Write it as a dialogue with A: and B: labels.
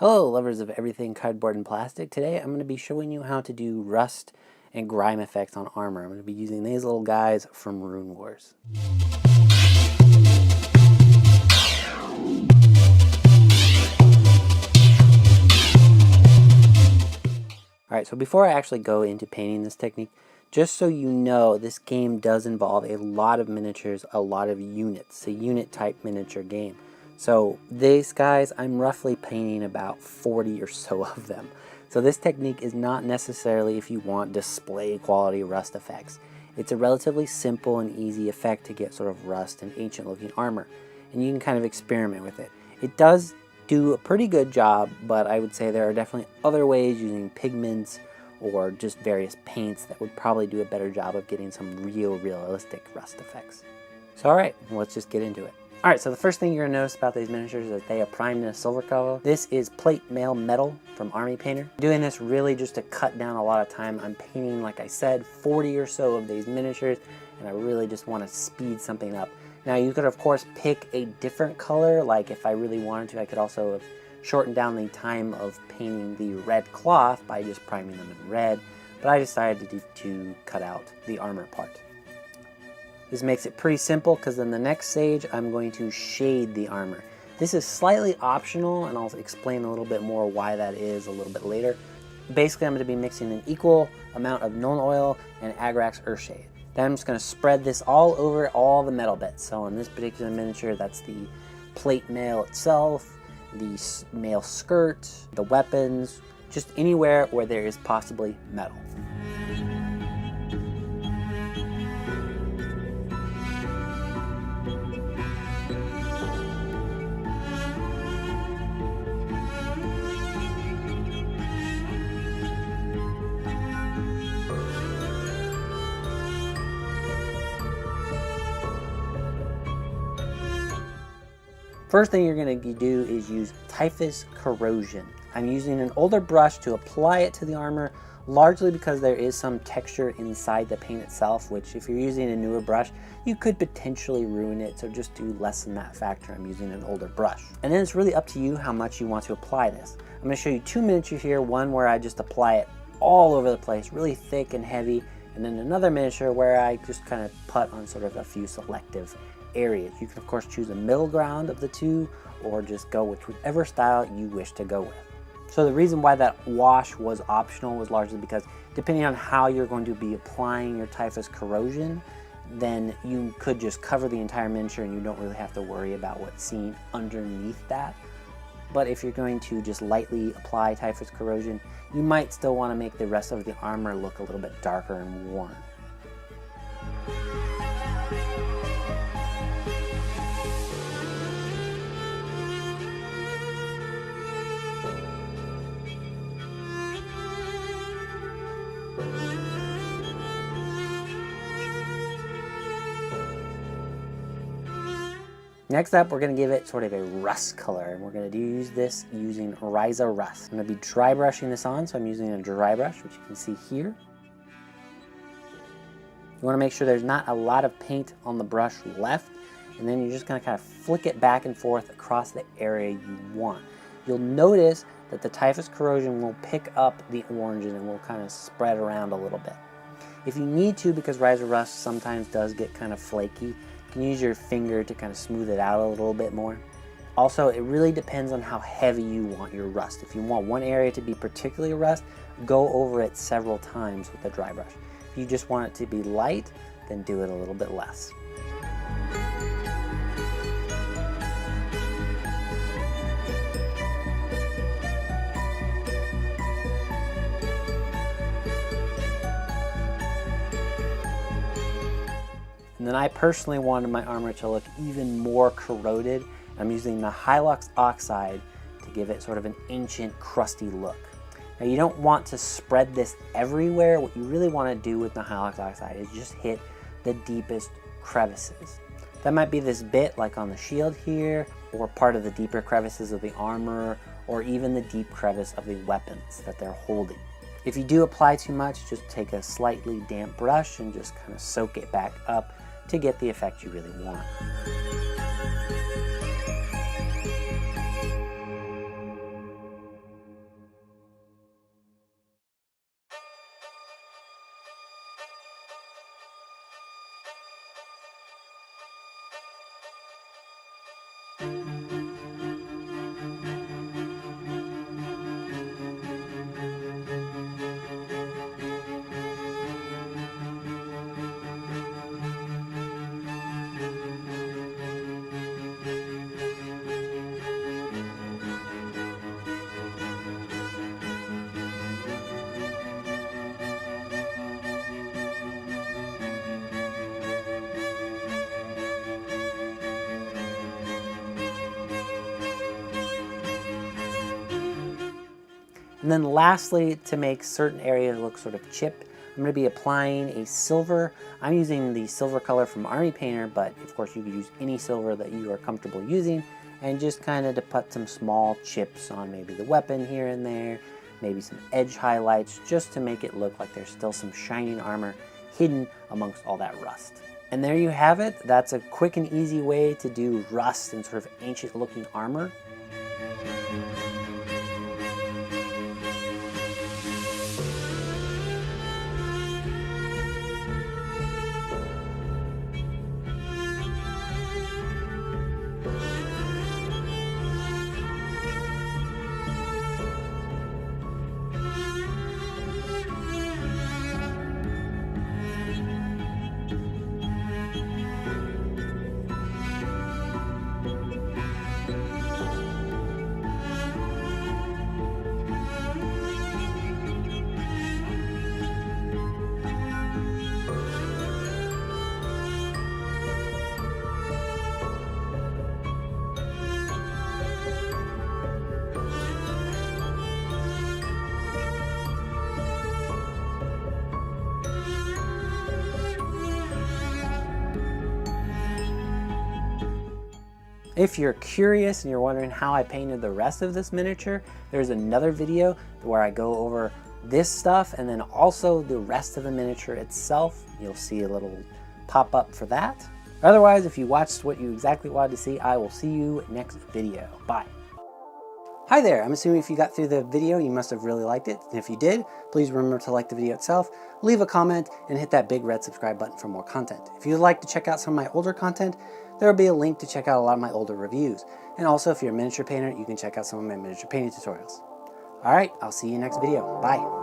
A: Hello lovers of everything cardboard and plastic. Today I'm going to be showing you how to do rust and grime effects on armor. I'm going to be using these little guys from RuneWars. Alright, so before I actually go into painting this technique, just so you know, this game does involve a lot of miniatures, a lot of units, a unit type miniature game. So these guys, I'm roughly painting about 40 or so of them. So this technique is not necessarily if you want display quality rust effects. It's a relatively simple and easy effect to get sort of rust and ancient looking armor. And you can kind of experiment with it. It does do a pretty good job, but I would say there are definitely other ways using pigments or just various paints that would probably do a better job of getting some realistic rust effects. So alright, let's just get into it. Alright, so the first thing you're going to notice about these miniatures is that they are primed in a silver color. This is plate mail metal from Army Painter. I'm doing this really just to cut down a lot of time. I'm painting, like I said, 40 or so of these miniatures, and I really just want to speed something up. Now you could of course pick a different color, like if I really wanted to, I could also have shortened down the time of painting the red cloth by just priming them in red, but I decided to cut out the armor part. This makes it pretty simple because in the next stage I'm going to shade the armor. This is slightly optional and I'll explain a little bit more why that is a little bit later. Basically I'm going to be mixing an equal amount of Nuln Oil and Agrax Earthshade. Then I'm just going to spread this all over all the metal bits. So in this particular miniature, that's the plate mail itself, the mail skirt, the weapons, just anywhere where there is possibly metal. First thing you're going to do is use Typus Corrosion. I'm using an older brush to apply it to the armor, largely because there is some texture inside the paint itself, which if you're using a newer brush, you could potentially ruin it, so just to lessen that factor, I'm using an older brush. And then it's really up to you how much you want to apply this. I'm going to show you two miniatures here, one where I just apply it all over the place, really thick and heavy, and then another miniature where I just kind of put on sort of a few selective areas. You can of course choose a middle ground of the two or just go with whichever style you wish to go with. So the reason why that wash was optional was largely because depending on how you're going to be applying your Typus Corrosion, then you could just cover the entire miniature and you don't really have to worry about what's seen underneath that. But if you're going to just lightly apply Typus Corrosion, you might still want to make the rest of the armor look a little bit darker and worn. Next up, we're going to give it sort of a rust color, and we're going to use this using Ryza Rust. I'm going to be dry brushing this on, so I'm using a dry brush, which you can see here. You want to make sure there's not a lot of paint on the brush left, and then you're just going to kind of flick it back and forth across the area you want. You'll notice that the Typus Corrosion will pick up the oranges and will kind of spread around a little bit. If you need to, because Ryza Rust sometimes does get kind of flaky, you can use your finger to kind of smooth it out a little bit more. Also, it really depends on how heavy you want your rust. If you want one area to be particularly rust, go over it several times with a dry brush. If you just want it to be light, then do it a little bit less. And then I personally wanted my armor to look even more corroded. I'm using the Nihilakh Oxide to give it sort of an ancient, crusty look. Now you don't want to spread this everywhere. What you really want to do with the Nihilakh Oxide is just hit the deepest crevices. That might be this bit like on the shield here, or part of the deeper crevices of the armor, or even the deep crevice of the weapons that they're holding. If you do apply too much, just take a slightly damp brush and just kind of soak it back up to get the effect you really want. And then lastly, to make certain areas look sort of chipped, I'm going to be applying a silver. I'm using the silver color from Army Painter, but of course you could use any silver that you are comfortable using, and just kind of to put some small chips on maybe the weapon here and there, maybe some edge highlights, just to make it look like there's still some shining armor hidden amongst all that rust. And there you have it. That's a quick and easy way to do rust and sort of ancient looking armor. If you're curious and you're wondering how I painted the rest of this miniature, there's another video where I go over this stuff and then also the rest of the miniature itself. You'll see a little pop-up for that. Otherwise, if you watched what you exactly wanted to see, I will see you next video. Bye. Hi there, I'm assuming if you got through the video, you must have really liked it. And if you did, please remember to like the video itself, leave a comment, and hit that big red subscribe button for more content. If you'd like to check out some of my older content, there will be a link to check out a lot of my older reviews. And also, if you're a miniature painter, you can check out some of my miniature painting tutorials. All right, I'll see you next video. Bye.